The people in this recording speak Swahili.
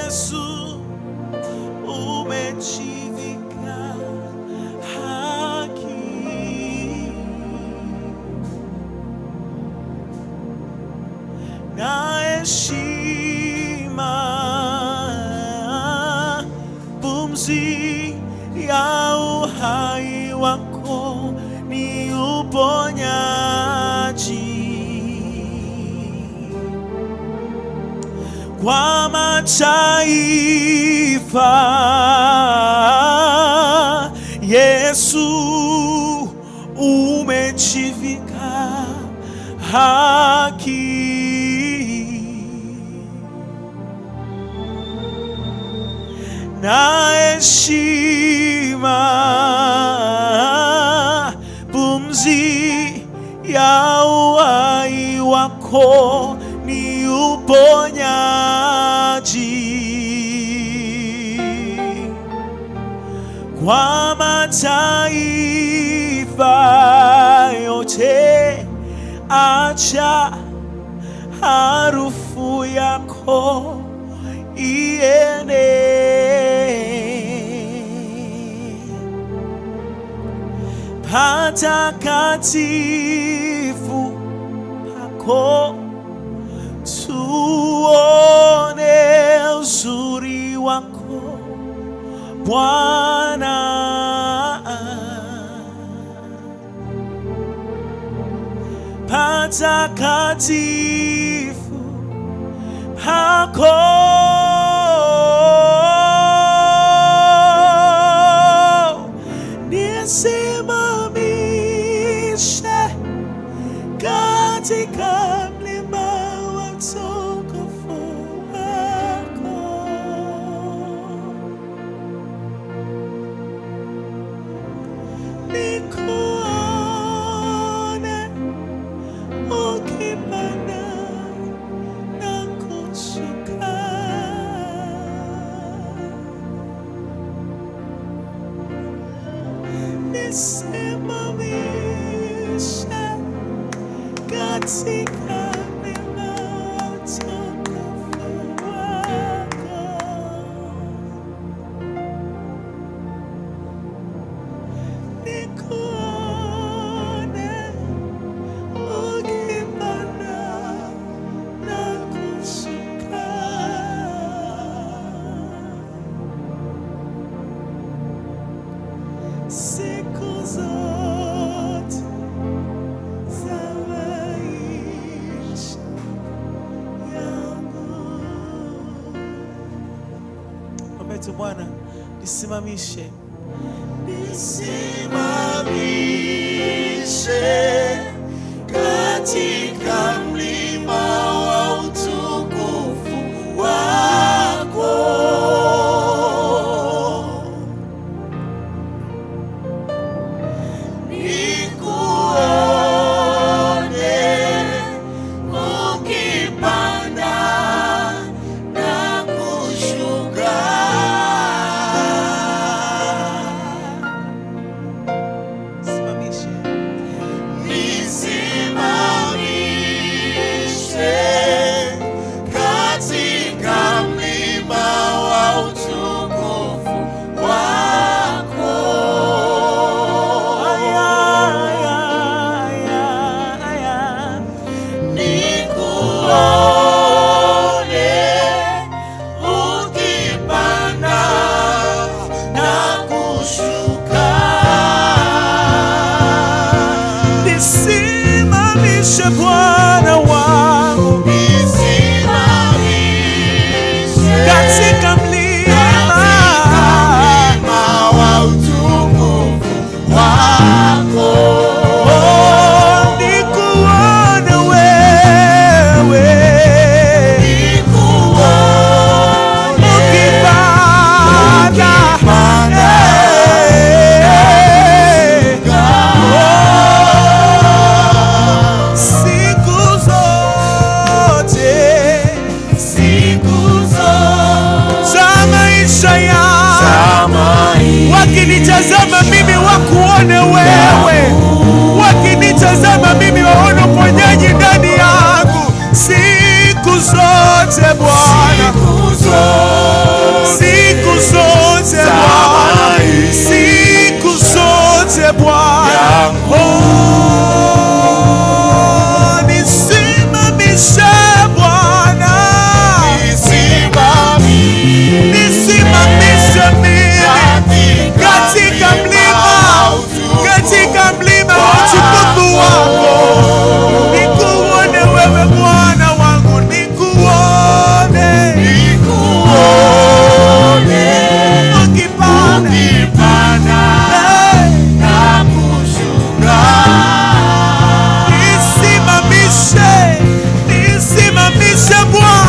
Yesu umejivika haki na heshima, pumzi ya uhai wako ni uponyaji. Kwa mataifa Yesu umejivika haki na heshima, pumzi ya uhai wako ni uponyaji. Kwa mataifa yote acha harufu yako iende, patakatifu pako tuone uzuri wako Bwana. Patakatifu pako nisimamishe katika mlima wa utukufu wako, nikuone ukipanda na kushuka, nisimamishe katika mlima wa utukufu wako, nikuone ukipanda na kushuka, siku zote za maisha yangu. Mwambie tu Bwana, nisimamishe, nisimamishe katika mlima wa utukufu wako, nikuone ukipanda na kushuka, nisimamishe katika mlima wa utukufu wako, nikuone ukipanda na kushuka, nisimamishe Bwana wangu, nisimamishe katika mlima wa utukufu wako, nikuone wewe, nikuone ukipanda siku zote za maisha yangu, wakinitazama mimi wakuone wewe, wakinitazama mimi waone uponyaji ndani yangu siku zote Bwana, siku zote. Bwana.